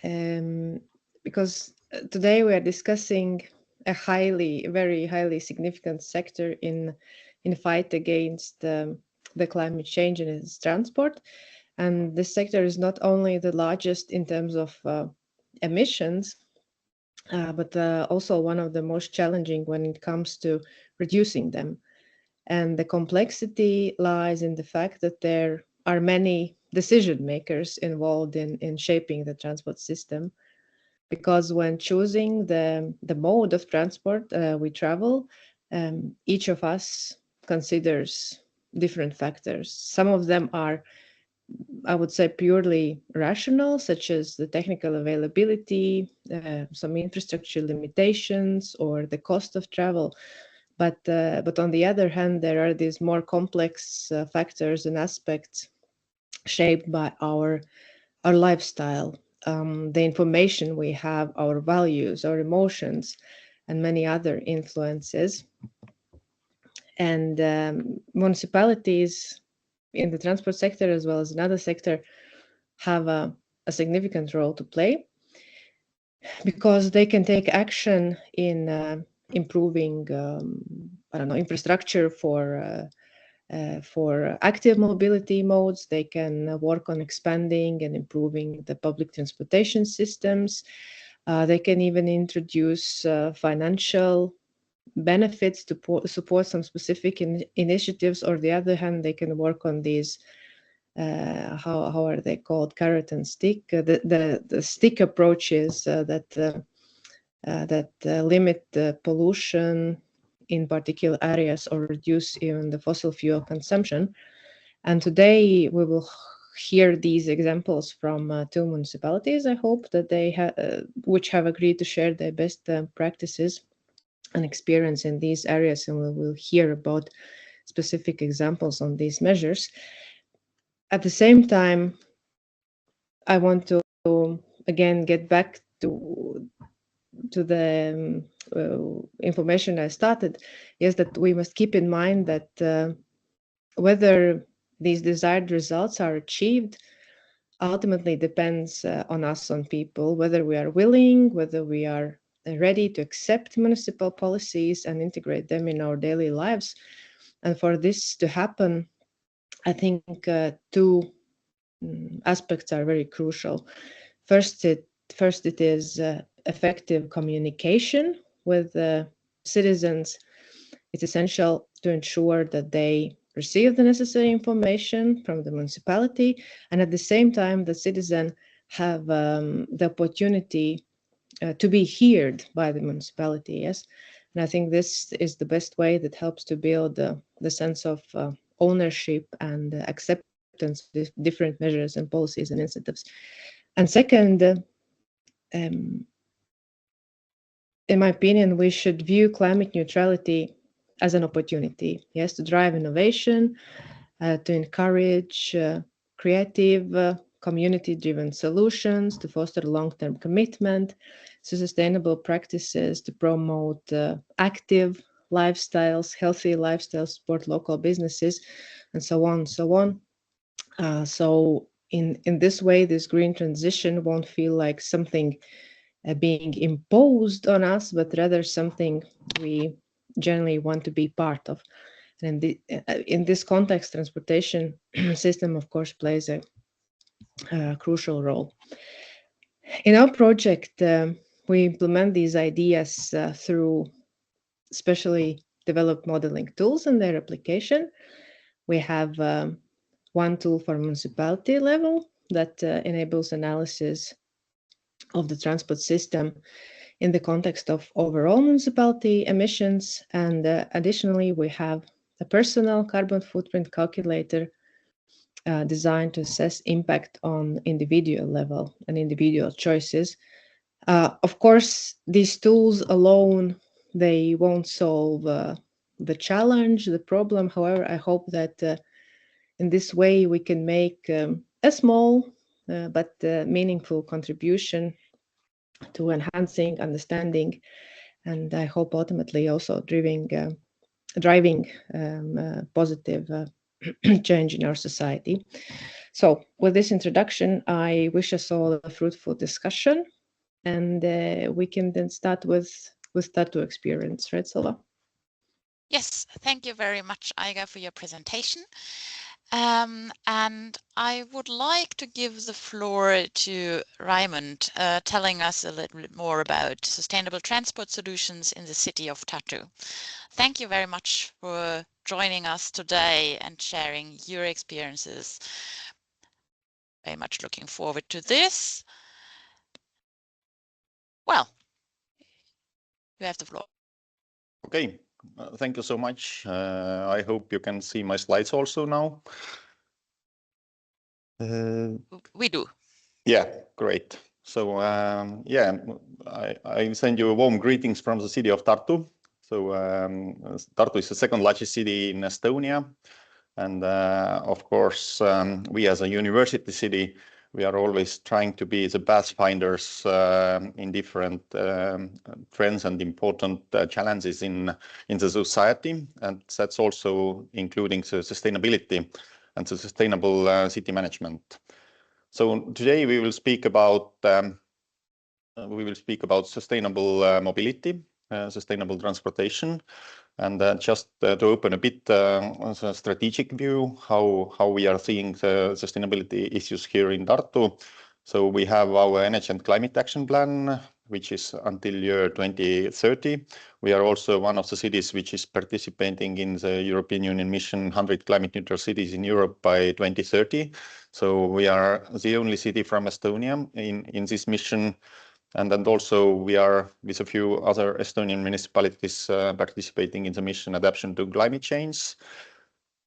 because today we are discussing a very highly significant sector in fight against the climate change and its transport. And this sector is not only the largest in terms of emissions, but also one of the most challenging when it comes to reducing them. And the complexity lies in the fact that there are many decision makers involved in shaping the transport system. Because when choosing the mode of transport we travel, each of us considers different factors. Some of them are, I would say, purely rational, such as the technical availability, some infrastructure limitations, or the cost of travel. But on the other hand, there are these more complex factors and aspects shaped by our lifestyle, the information we have, our values, our emotions, and many other influences. And municipalities in the transport sector, as well as another sector, have a significant role to play, because they can take action in improving, I don't know, infrastructure for active mobility modes. They can work on expanding and improving the public transportation systems. They can even introduce financial benefits to support some specific initiatives. Or the other hand, they can work on these, how are they called, carrot and stick, the stick approaches that limit the pollution in particular areas or reduce even the fossil fuel consumption. And today we will hear these examples from two municipalities, I hope, that they which have agreed to share their best practices and experience in these areas, and we will hear about specific examples on these measures. At the same time, I want to again get back to the information I started, is that we must keep in mind that whether these desired results are achieved ultimately depends on us, on people, whether we are willing, whether we are ready to accept municipal policies and integrate them in our daily lives. And for this to happen, I think two aspects are very crucial. First, it is effective communication with citizens. It's essential to ensure that they receive the necessary information from the municipality, and at the same time, the citizen have the opportunity to be heard by the municipality. Yes, and I think this is the best way that helps to build the sense of ownership and acceptance of different measures and policies and incentives. And second, in my opinion, we should view climate neutrality as an opportunity, yes, to drive innovation, to encourage creative, community-driven solutions, to foster long-term commitment to sustainable practices, to promote active lifestyles, healthy lifestyles, support local businesses, and so on and so on. So in this way, this green transition won't feel like something being imposed on us, but rather something we generally want to be part of. And in this context, transportation system, of course, plays a crucial role. In our project, we implement these ideas through specially developed modeling tools and their application. We have one tool for municipality level that enables analysis of the transport system in the context of overall municipality emissions. And additionally, we have a personal carbon footprint calculator designed to assess impact on individual level and individual choices. Of course, these tools alone, they won't solve the challenge, the problem. However, I hope that in this way we can make a small but meaningful contribution to enhancing understanding, and I hope ultimately also driving positive change in our society. So with this introduction, I wish us all a fruitful discussion, and we can then start with Tartu experience, right, Silva? Yes, thank you very much, Aiga, for your presentation. And I would like to give the floor to Raymond, telling us a little bit more about sustainable transport solutions in the city of Tartu. Thank you very much for joining us today and sharing your experiences. Very much looking forward to this. Well, you have the floor. Okay, thank you so much. I hope you can see my slides also now. We do. Yeah, great. So yeah, I send you warm greetings from the city of Tartu. So Tartu is the second largest city in Estonia. And of course, we as a university city, we are always trying to be the pathfinders in different trends and important challenges in the society. And that's also including the sustainability and the sustainable city management. So today we will speak about sustainable mobility, sustainable transportation, and just to open a bit a strategic view how we are seeing the sustainability issues here in Tartu. So we have our energy and climate action plan, which is until year 2030. We are also one of the cities which is participating in the European Union mission 100 climate neutral cities in Europe by 2030. So we are the only city from Estonia in this mission. And then also we are with a few other Estonian municipalities participating in the mission adaptation to climate change.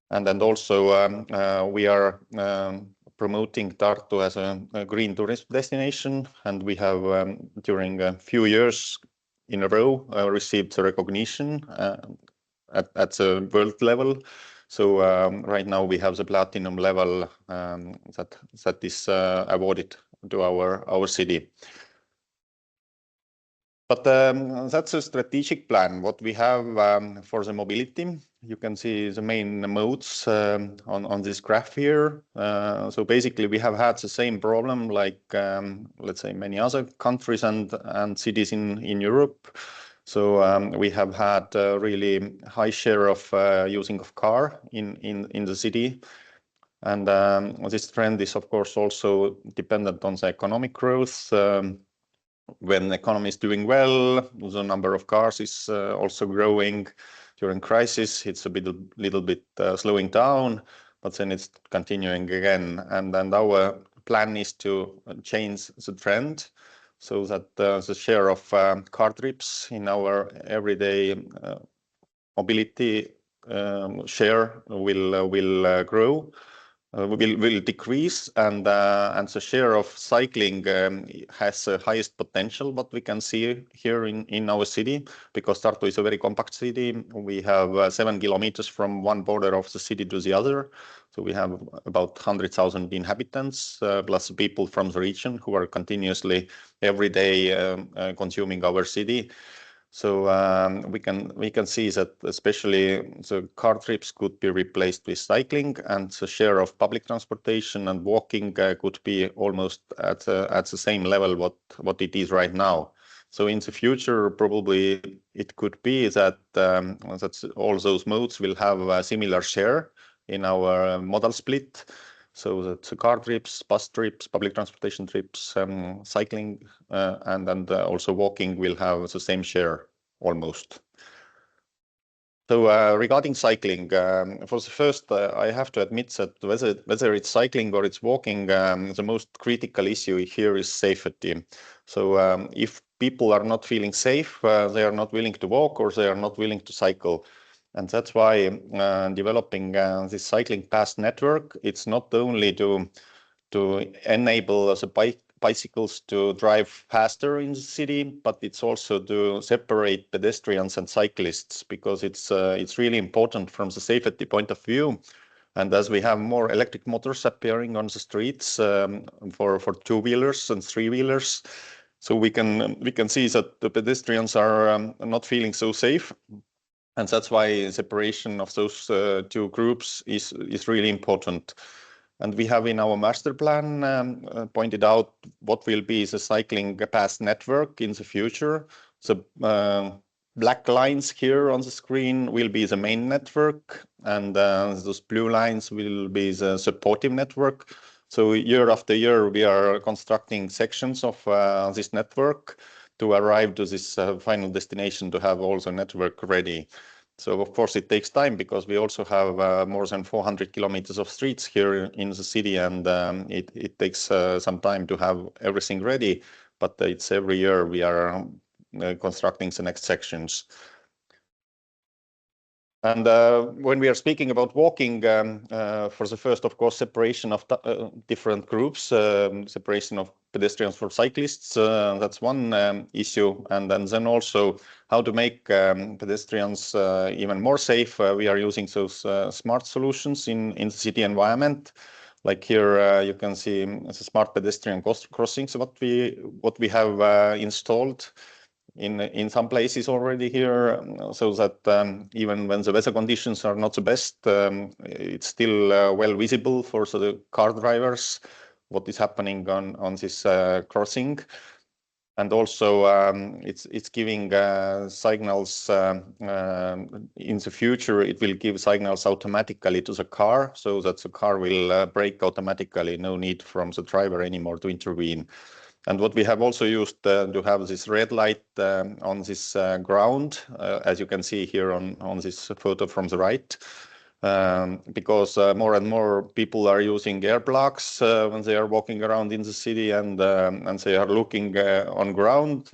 And then also we are promoting Tartu as a green tourist destination. And we have during a few years in a row received the recognition at the world level. So right now we have the platinum level that is awarded to our city. But that's a strategic plan. What we have for the mobility, you can see the main modes on this graph here. So basically, we have had the same problem like, let's say, many other countries and cities in Europe. So we have had a really high share of using of car in the city. And this trend is, of course, also dependent on the economic growth. When the economy is doing well, the number of cars is also growing. During crisis, it's a little bit slowing down, but then it's continuing again. And our plan is to change the trend so that the share of car trips in our everyday mobility share will grow. Will decrease, and the share of cycling has the highest potential. What we can see here in our city, because Tartu is a very compact city, we have 7 kilometers from one border of the city to the other. So we have about 100,000 inhabitants, plus people from the region who are continuously every day consuming our city. So we can see that especially the car trips could be replaced with cycling, and the share of public transportation and walking could be almost at the same level what it is right now. So in the future, probably it could be that all those modes will have a similar share in our modal split. So that the car trips, bus trips, public transportation trips, cycling, and also walking will have the same share almost. So regarding cycling, for the first, I have to admit that whether it's cycling or it's walking, the most critical issue here is safety. So if people are not feeling safe, they are not willing to walk or they are not willing to cycle. And that's why developing this cycling path network, it's not only to enable the bicycles to drive faster in the city, but it's also to separate pedestrians and cyclists, because it's really important from the safety point of view. And as we have more electric motors appearing on the streets for two-wheelers and three-wheelers, so we can see that the pedestrians are not feeling so safe. And that's why separation of those two groups is really important. And we have in our master plan pointed out what will be the cycling path network in the future. So black lines here on the screen will be the main network, and those blue lines will be the supportive network. So year after year, we are constructing sections of this network to arrive to this final destination to have all the network ready. So of course it takes time because we also have more than 400 kilometers of streets here in the city, and it takes some time to have everything ready. But it's every year we are constructing the next sections. And when we are speaking about walking, for the first, of course, separation of different groups, separation of pedestrians for cyclists, that's one issue. And then also how to make pedestrians even more safe. We are using those smart solutions in the city environment. Like here, you can see the smart pedestrian crossings, what we have installed in some places already here, so that even when the weather conditions are not the best, it's still well visible for the car drivers what is happening on this crossing. And also it's giving signals in the future. It will give signals automatically to the car, so that the car will brake automatically. No need from the driver anymore to intervene. And what we have also used to have this red light on this ground, as you can see here on this photo from the right, because more and more people are using air plugs when they are walking around in the city, and they are looking on ground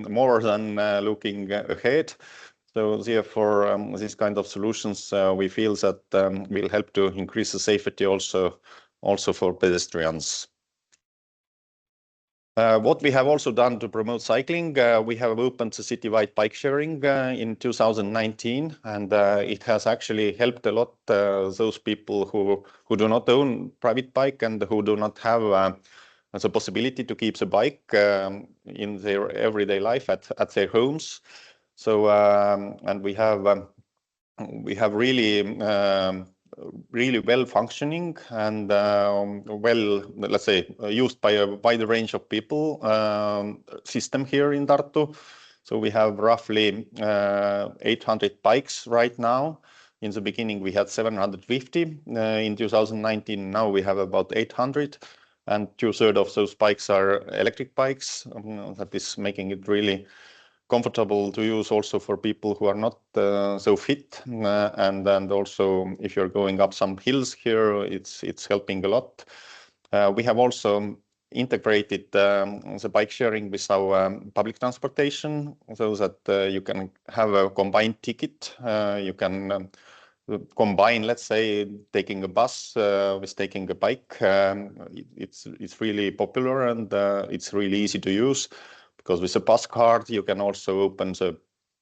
more than looking ahead. So therefore, these kind of solutions we feel that will help to increase the safety also for pedestrians. What we have also done to promote cycling, we have opened the citywide bike sharing in 2019, and it has actually helped a lot those people who do not own private bike and who do not have the possibility to keep the bike in their everyday life at their homes. So and we have really well functioning and well, let's say, used by a wide range of people system here in Tartu. So we have roughly 800 bikes right now. In the beginning, we had 750 in 2019. Now we have about 800, and 2/3 of those bikes are electric bikes. That is making it really comfortable to use also for people who are not so fit, and also if you're going up some hills here, it's helping a lot. We have also integrated the bike sharing with our public transportation, so that you can have a combined ticket. You can combine, let's say, taking a bus with taking a bike. It's really popular, and it's really easy to use. Because with a bus card, you can also open the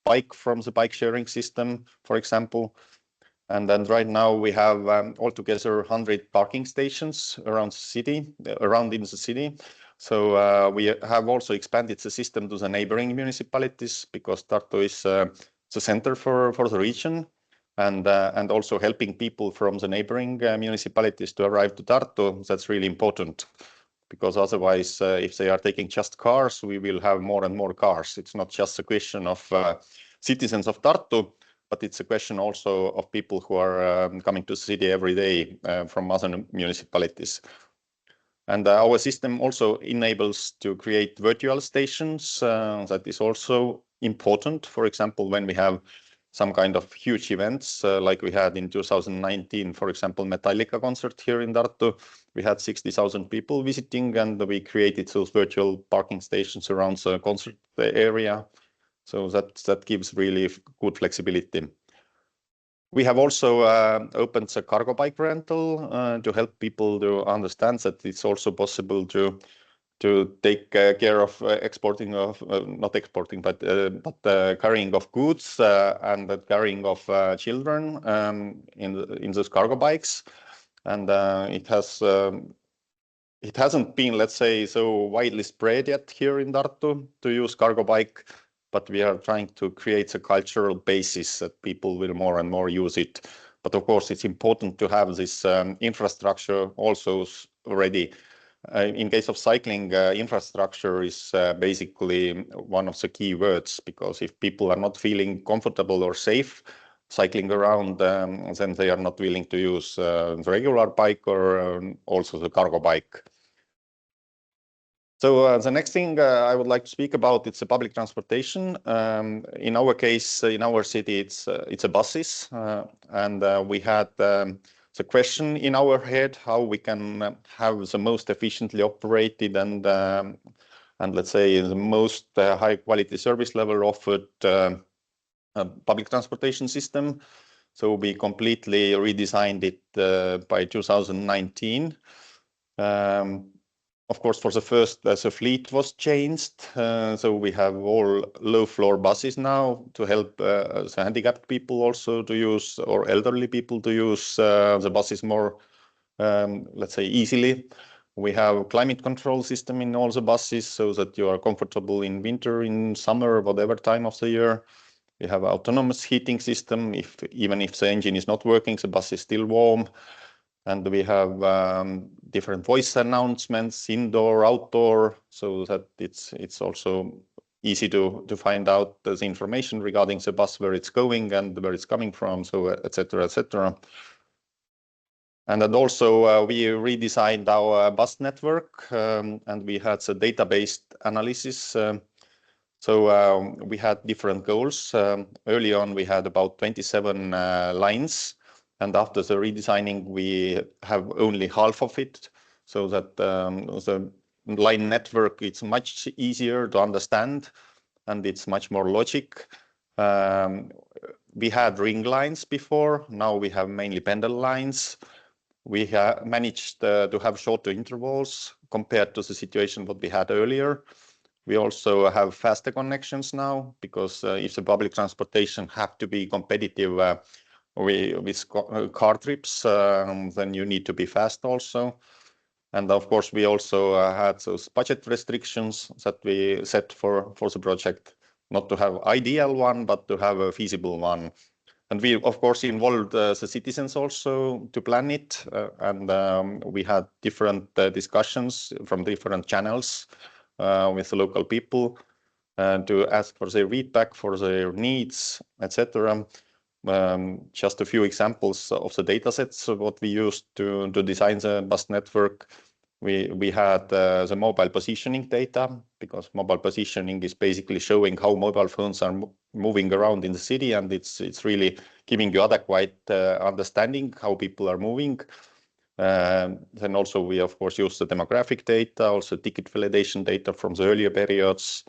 bike from the bike sharing system, for example. And then right now we have altogether 100 parking stations around in the city. So we have also expanded the system to the neighboring municipalities, because Tartu is the center for the region, and also helping people from the neighboring municipalities to arrive to Tartu. That's really important. Because otherwise, if they are taking just cars, we will have more and more cars. It's not just a question of citizens of Tartu, but it's a question also of people who are coming to the city every day from other municipalities. And our system also enables to create virtual stations. That is also important. For example, when we have some kind of huge events like we had in 2019, for example, Metallica concert here in Tartu. We had 60,000 people visiting, and we created those virtual parking stations around the concert area. So that gives really good flexibility. We have also opened the cargo bike rental to help people to understand that it's also possible to take care of exporting of not exporting, but carrying of goods and the carrying of children in those cargo bikes. And it hasn't been, let's say, so widely spread yet here in Tartu to use cargo bike, but we are trying to create a cultural basis that people will more and more use it. But of course, it's important to have this infrastructure also ready. In case of cycling, infrastructure is basically one of the key words, because if people are not feeling comfortable or safe cycling around, then they are not willing to use the regular bike or also the cargo bike. So the next thing I would like to speak about, it's the public transportation. In our case, in our city, it's a buses, and we had the question in our head how we can have the most efficiently operated and let's say the most high quality service level offered public transportation system. So we completely redesigned it by 2019. Of course, for the first, the fleet was changed. So we have all low floor buses now to help the handicapped people also to use, or elderly people to use the buses more, let's say, easily. We have climate control system in all the buses so that you are comfortable in winter, in summer, whatever time of the year. We have autonomous heating system. Even if the engine is not working, the bus is still warm. And we have different voice announcements, indoor, outdoor, so that it's also easy to find out the information regarding the bus, where it's going and where it's coming from, so etc., etc. And then also we redesigned our bus network, and we had the database analysis. So we had different goals. Early on, we had about 27 lines. And after the redesigning, we have only half of it, so that the line network, it's much easier to understand, and it's much more logic. We had ring lines before. Now we have mainly pendle lines. We have managed to have shorter intervals compared to the situation what we had earlier. We also have faster connections now, because if the public transportation have to be competitive with car trips, then you need to be fast also. And of course, we also had those budget restrictions that we set for the project, not to have ideal one, but to have a feasible one. And we, of course, involved the citizens also to plan it. And we had different discussions from different channels with the local people to ask for their feedback, for their needs, etc. Just a few examples of the data sets of what we used to design the bus network. We had the mobile positioning data, because mobile positioning is basically showing how mobile phones are moving around in the city, and it's really giving you adequate understanding how people are moving. Then also we, of course, use the demographic data, also ticket validation data from the earlier periods.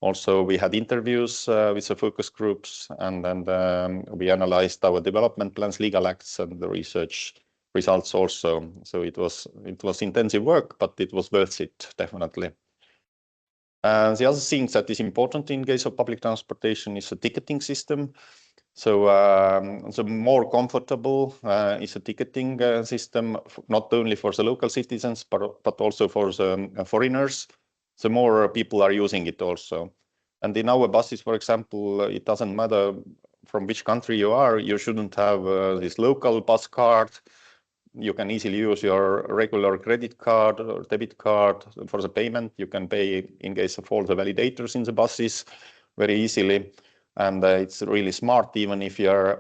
Also, we had interviews with the focus groups, and then we analyzed our development plans, legal acts, and the research results also. So it was intensive work, but it was worth it, definitely. The other thing that is important in case of public transportation is the ticketing system. So the more comfortable is a ticketing system, not only for the local citizens, but also for the foreigners, the more people are using it also. And in our buses, for example, it doesn't matter from which country you are, you shouldn't have this local bus card. You can easily use your regular credit card or debit card for the payment. You can pay in case of all the validators in the buses very easily. And it's really smart, even if you're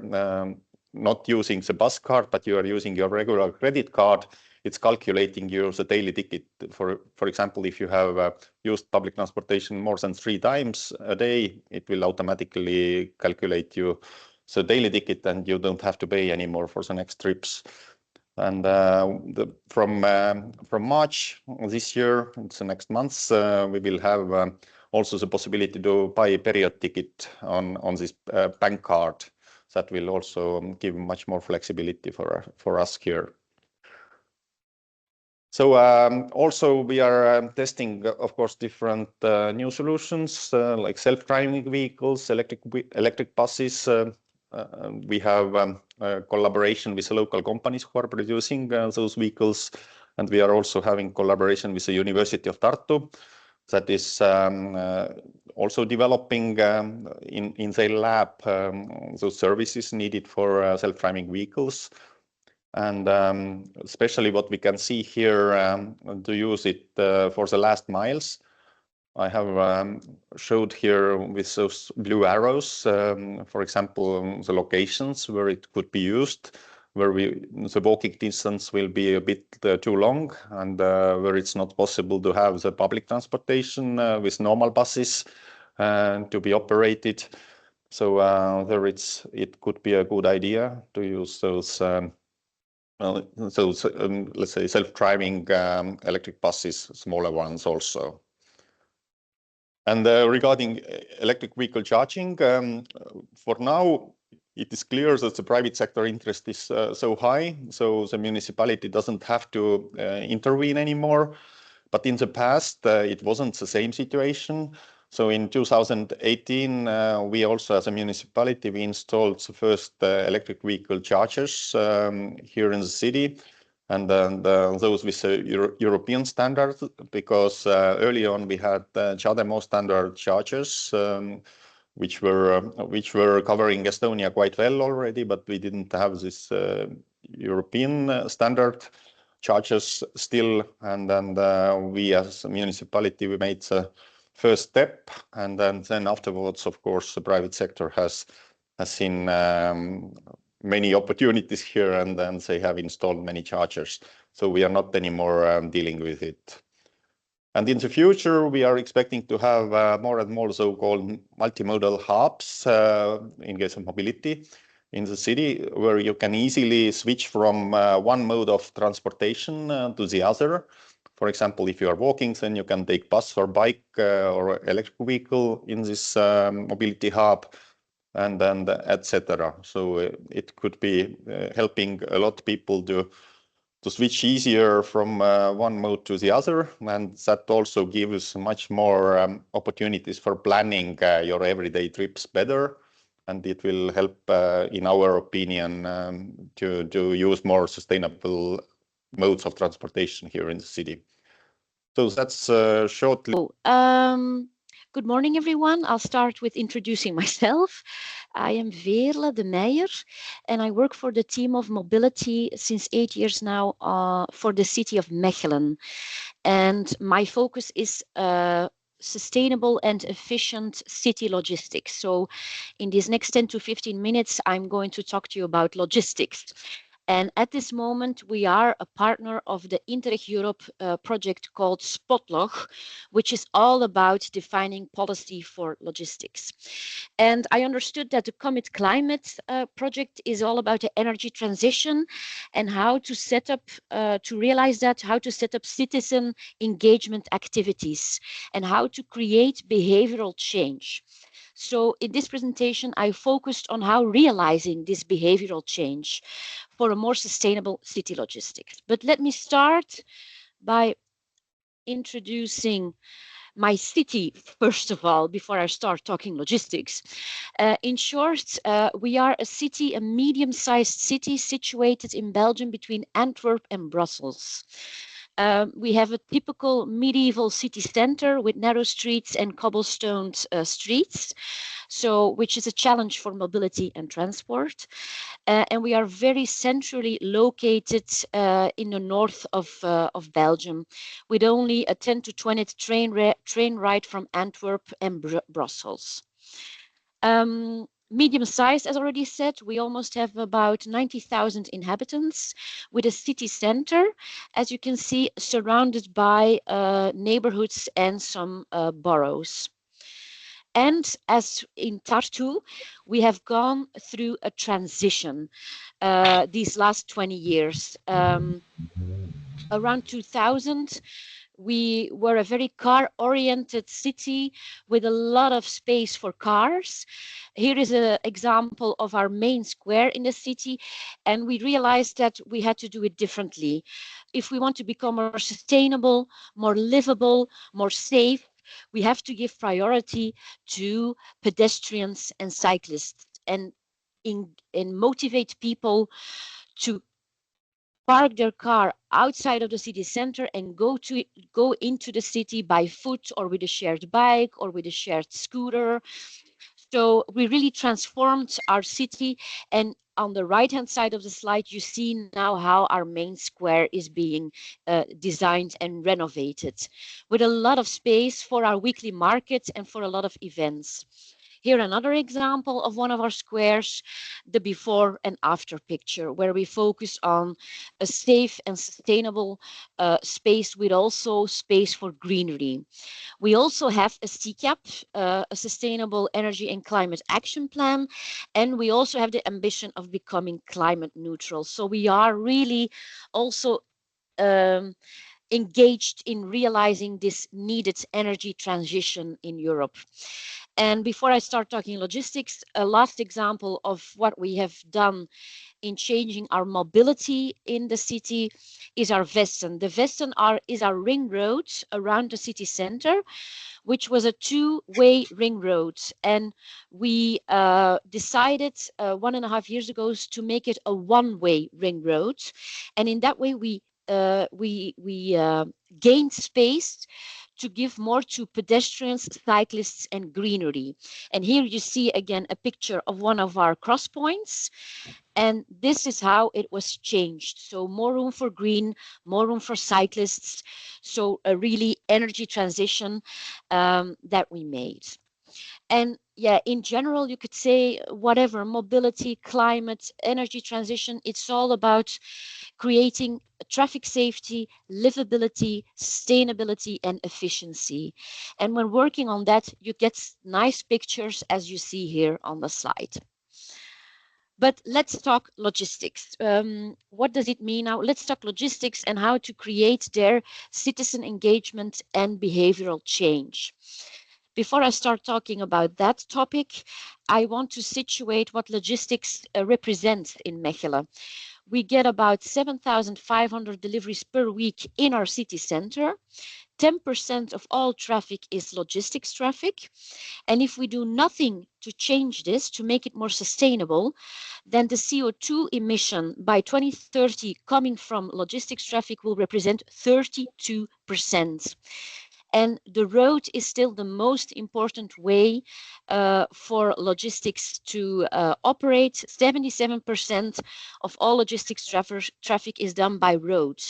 not using the bus card, but you are using your regular credit card, it's calculating you the daily ticket. For example, if you have used public transportation more than 3 times a day, it will automatically calculate you the daily ticket, and you don't have to pay anymore for the next trips. And from March this year, it's the next month, we will have also the possibility to buy a period ticket on this bank card. That will also give much more flexibility for us here. So also we are testing, of course, different new solutions like self-driving vehicles, electric buses. We have a collaboration with the local companies who are producing those vehicles, and we are also having collaboration with the University of Tartu. that is also developing in their lab those services needed for self-driving vehicles. And especially what we can see here to use it for the last miles. I have showed here with those blue arrows, for example, the locations where it could be used, where the walking distance will be a bit too long, and where it's not possible to have the public transportation with normal buses to be operated. So there it could be a good idea to use those let's say self-driving electric buses, smaller ones also. And regarding electric vehicle charging, for now, it is clear that the private sector interest is so high, so the municipality doesn't have to intervene anymore. But in the past, it wasn't the same situation. So in 2018, we also, as a municipality, we installed the first electric vehicle chargers here in the city. And then those with a European standard, because early on we had CHAdeMO standard chargers, which were covering Estonia quite well already, but we didn't have this European standard chargers still. And then we as a municipality, we made the first step. And then afterwards, of course, the private sector has seen many opportunities here, and then they have installed many chargers. So we are not anymore dealing with it. And in the future, we are expecting to have more and more so-called multimodal hubs in case of mobility in the city, where you can easily switch from one mode of transportation to the other. For example, if you are walking, then you can take bus or bike or electric vehicle in this mobility hub, and then etc. So it could be helping a lot of people to switch easier from one mode to the other, and that also gives much more opportunities for planning your everyday trips better, and it will help, in our opinion, to use more sustainable modes of transportation here in the city. So that's shortly. Good morning, everyone. I'll start with introducing myself. I am Veerle de Meijer, and I work for the team of mobility since 8 years now for the city of Mechelen. And my focus is sustainable and efficient city logistics. So in these next 10 to 15 minutes, I'm going to talk to you about logistics. And at this moment, we are a partner of the Interreg Europe project called Spotlog, which is all about defining policy for logistics. And I understood that the CommitClimate project is all about the energy transition and how to set up, to realize that, how to set up citizen engagement activities and how to create behavioral change. So in this presentation, I focused on how realizing this behavioral change for a more sustainable city logistics. But let me start by introducing my city, first of all, before I start talking logistics. In short, we are a city, a medium-sized city situated in Belgium between Antwerp and Brussels. We have a typical medieval city center with narrow streets and cobblestoned streets, which is a challenge for mobility and transport. And we are very centrally located in the north of Belgium, with only a 10 to 20 train ride from Antwerp and Brussels. Medium size, as already said, we almost have about 90,000 inhabitants with a city center, as you can see, surrounded by neighborhoods and some boroughs. And as in Tartu, we have gone through a transition these last 20 years. Around 2000, we were a very car-oriented city with a lot of space for cars. Here is an example of our main square in the city, and we realized that we had to do it differently. If we want to become more sustainable, more livable, more safe, we have to give priority to pedestrians and cyclists and motivate people to park their car outside of the city center and go into the city by foot or with a shared bike or with a shared scooter. So we really transformed our city, and on the right hand side of the slide you see now how our main square is being designed and renovated, with a lot of space for our weekly markets and for a lot of events. Here another example of one of our squares, the before and after picture, where we focus on a safe and sustainable space with also space for greenery. We also have a CCAP, a Sustainable Energy and Climate Action Plan, and we also have the ambition of becoming climate neutral. So we are really also engaged in realizing this needed energy transition in Europe. And before I start talking logistics, a last example of what we have done in changing our mobility in the city is our Westen. The Westen is our ring road around the city center, which was a two-way ring road. And we decided 1.5 years ago to make it a one-way ring road. And in that way, we gained space to give more to pedestrians, cyclists, and greenery. And here you see again a picture of one of our cross points. And this is how it was changed. So more room for green, more room for cyclists. So a really energy transition that we made. And yeah, in general, you could say whatever, mobility, climate, energy transition, it's all about creating traffic safety, livability, sustainability, and efficiency. And when working on that, you get nice pictures as you see here on the slide. But let's talk logistics. What does it mean now? Let's talk logistics and how to create their citizen engagement and behavioral change. Before I start talking about that topic, I want to situate what logistics represents in Mechelen. We get about 7,500 deliveries per week in our city center. 10% of all traffic is logistics traffic. And if we do nothing to change this, to make it more sustainable, then the CO2 emission by 2030 coming from logistics traffic will represent 32%. And the road is still the most important way for logistics to operate. 77% of all logistics traffic is done by road.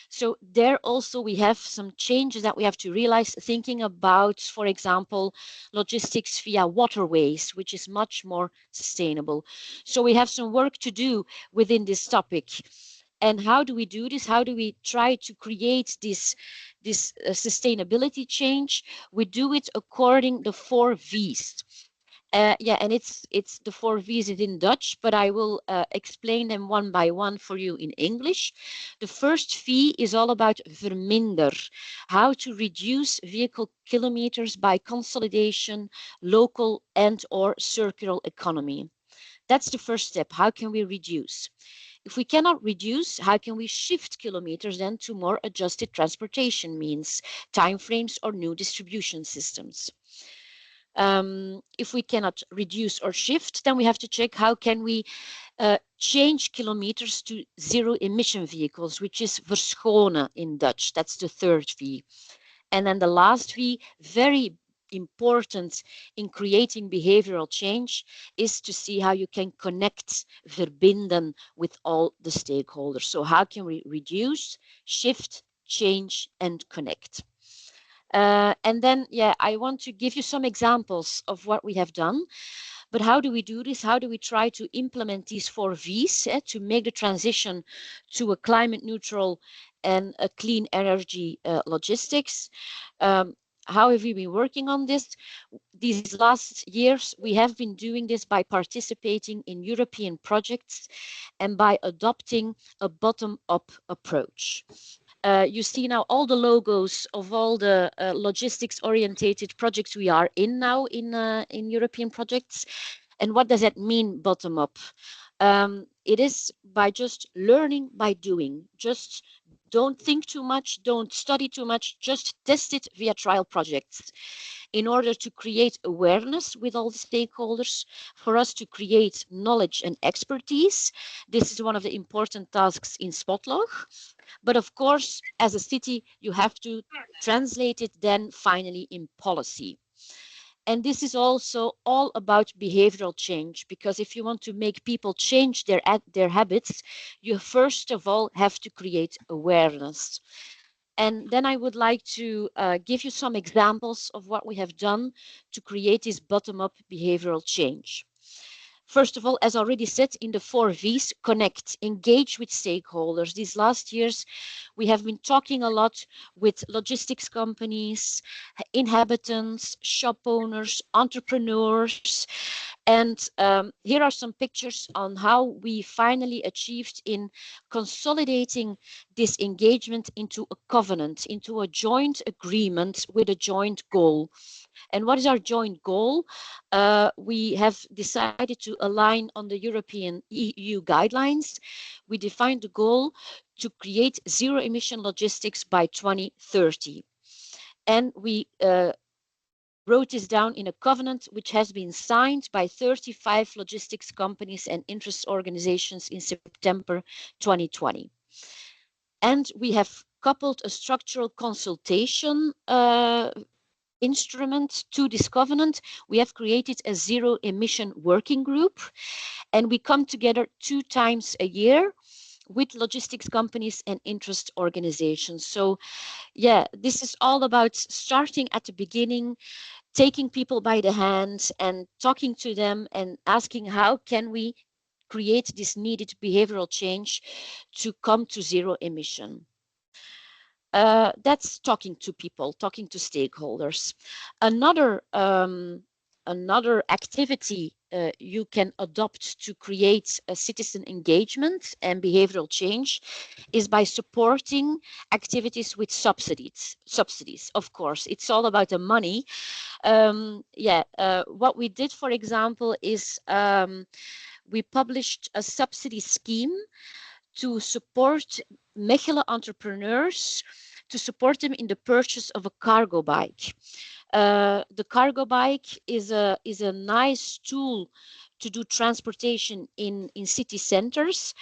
So there also we have some changes that we have to realize, thinking about, for example, logistics via waterways, which is much more sustainable. So we have some work to do within this topic. And how do we do this? How do we try to create this sustainability change? We do it according the 4 V's. Yeah, and it's the 4 V's in Dutch, but I will explain them one by one for you in English. The first V is all about verminder, how to reduce vehicle kilometers by consolidation, local and or circular economy. That's the first step. How can we reduce? If we cannot reduce, how can we shift kilometers then to more adjusted transportation means, timeframes, or new distribution systems? If we cannot reduce or shift, then we have to check how can we change kilometers to zero emission vehicles, which is verschonen in Dutch. That's the third V. And then the last V, very important in creating behavioral change, is to see how you can connect, verbinden with all the stakeholders. So how can we reduce, shift, change, and connect? And then, yeah, I want to give you some examples of what we have done. But how do we do this? How do we try to implement these 4 V's to make the transition to a climate neutral and a clean energy logistics? How have we been working on this? These last years, we have been doing this by participating in European projects and by adopting a bottom-up approach. You see now all the logos of all the logistics-orientated projects we are in now in European projects. And what does that mean, bottom-up? It is by just learning by doing. Just don't think too much, don't study too much, just test it via trial projects. in order to create awareness with all the stakeholders, for us to create knowledge and expertise. This is one of the important tasks in Spotlog. But of course, as a city, you have to translate it then finally in policy. And this is also all about behavioral change, because if you want to make people change their habits, you first of all have to create awareness. And then I would like to give you some examples of what we have done to create this bottom-up behavioral change. First of all, as already said, in the 4 V's, connect, engage with stakeholders. These last years, we have been talking a lot with logistics companies, inhabitants, shop owners, entrepreneurs. And here are some pictures on how we finally achieved in consolidating this engagement into a covenant, into a joint agreement with a joint goal. And what is our joint goal? We have decided to align on the European EU guidelines. We defined the goal to create zero emission logistics by 2030. And we wrote this down in a covenant which has been signed by 35 logistics companies and interest organizations in September 2020. And we have coupled a structural consultation instrument to this covenant. We have created a zero emission working group, and we come together 2 times a year with logistics companies and interest organizations. So yeah, this is all about starting at the beginning, taking people by the hand and talking to them and asking how can we create this needed behavioral change to come to zero emission. That's talking to people, talking to stakeholders. Another activity you can adopt to create a citizen engagement and behavioral change is by supporting activities with subsidies. Of course, it's all about the money. What we did, for example, is we published a subsidy scheme to support Mechelen entrepreneurs, to support them in the purchase of a cargo bike. The cargo bike is a nice tool to do transportation in city centers.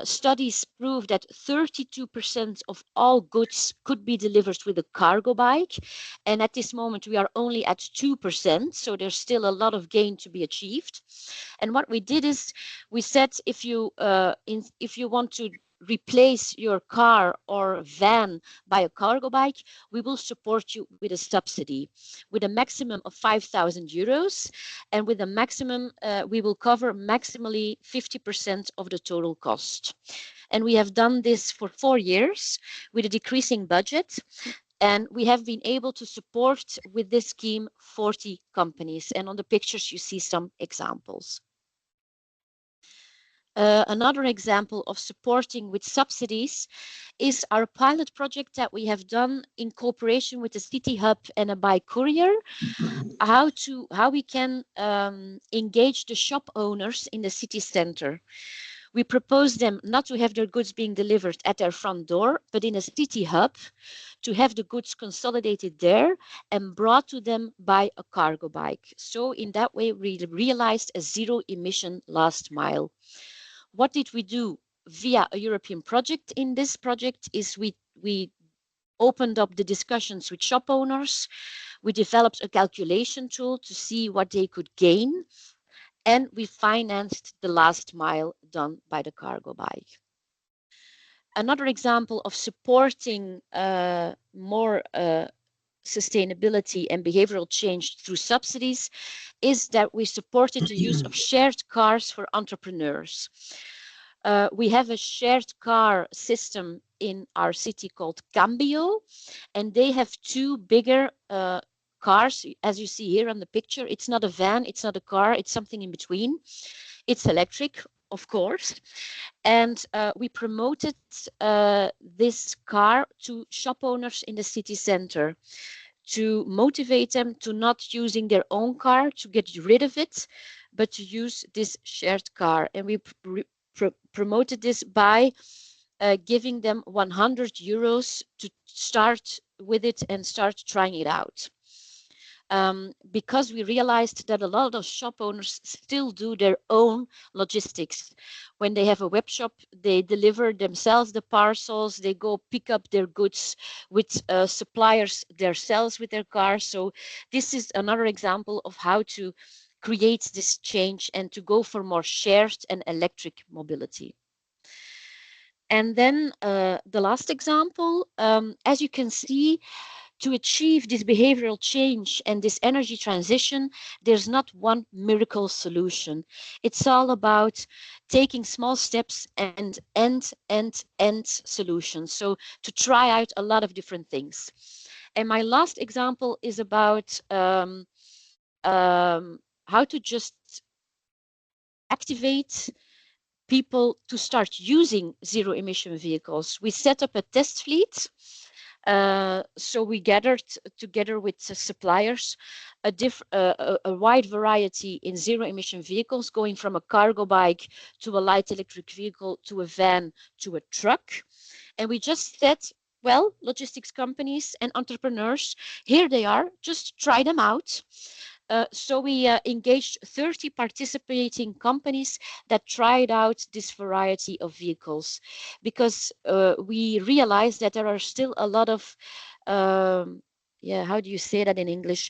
Studies prove that 32% of all goods could be delivered with a cargo bike. And at this moment, we are only at 2%. So there's still a lot of gain to be achieved. And what we did is we said, if you want to replace your car or van by a cargo bike, we will support you with a subsidy with a maximum of 5,000 euros, and with a maximum we will cover maximally 50% of the total cost. And we have done this for 4 years with a decreasing budget, and we have been able to support with this scheme 40 companies, and on the pictures you see some examples. Another example of supporting with subsidies is our pilot project that we have done in cooperation with the City Hub and a bike courier, how we can engage the shop owners in the city center. We propose them not to have their goods being delivered at their front door, but in a city hub, to have the goods consolidated there and brought to them by a cargo bike. So in that way, we realized a zero emission last mile. What did we do via a European project? In this project is we opened up the discussions with shop owners. We developed a calculation tool to see what they could gain, and we financed the last mile done by the cargo bike. Another example of supporting more sustainability and behavioral change through subsidies is that we supported the use of shared cars for entrepreneurs. We have a shared car system in our city called Cambio, and they have 2 bigger cars, as you see here on the picture. It's not a van, it's not a car, it's something in between. It's electric, of course. And we promoted this car to shop owners in the city center to motivate them to not using their own car to get rid of it, but to use this shared car. And we promoted this by giving them 100 euros to start with it and start trying it out. because we realized that a lot of shop owners still do their own logistics. When they have a web shop, they deliver themselves the parcels, they go pick up their goods with suppliers themselves with their cars. So this is another example of how to create this change and to go for more shared and electric mobility. And then the last example, as you can see, to achieve this behavioral change and this energy transition, there's not one miracle solution. It's all about taking small steps and end solutions. So to try out a lot of different things. And my last example is about how to just activate people to start using zero emission vehicles. We set up a test fleet. So we gathered together with suppliers a wide variety in zero emission vehicles, going from a cargo bike to a light electric vehicle to a van to a truck. And we just said, well, logistics companies and entrepreneurs, here they are, just try them out. So we engaged 30 participating companies that tried out this variety of vehicles, because we realized that there are still a lot of, how do you say that in English?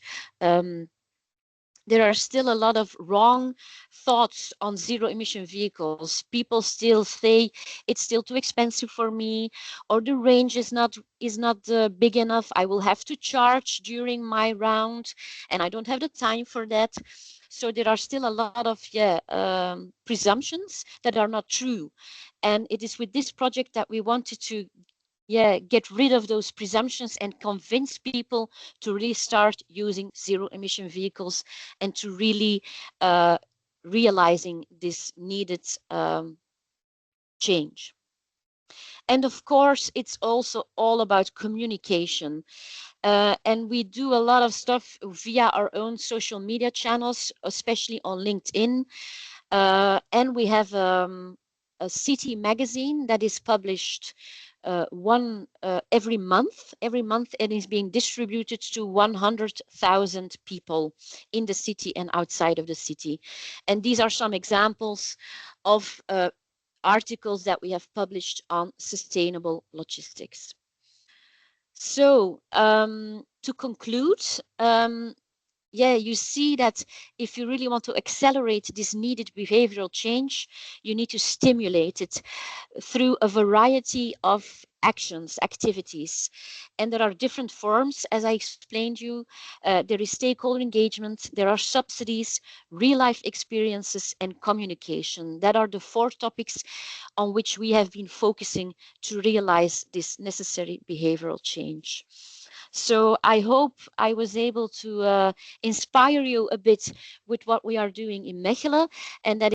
There are still a lot of wrong thoughts on zero emission vehicles. People still say it's still too expensive for me, or the range is not big enough. I will have to charge during my round, and I don't have the time for that. So there are still a lot of presumptions that are not true. And it is with this project that we wanted to get rid of those presumptions and convince people to really start using zero emission vehicles and to really realizing this needed change. And of course, it's also all about communication. And we do a lot of stuff via our own social media channels, especially on LinkedIn. And we have a city magazine that is published every month, and is being distributed to 100,000 people in the city and outside of the city. And these are some examples of articles that we have published on sustainable logistics. So to conclude, you see that if you really want to accelerate this needed behavioral change, you need to stimulate it through a variety of activities. And there are different forms, as I explained you. There is stakeholder engagement, there are subsidies, real-life experiences, and communication. That are the 4 topics on which we have been focusing to realize this necessary behavioral change. So I hope I was able to inspire you a bit with what we are doing in Mechelen, and that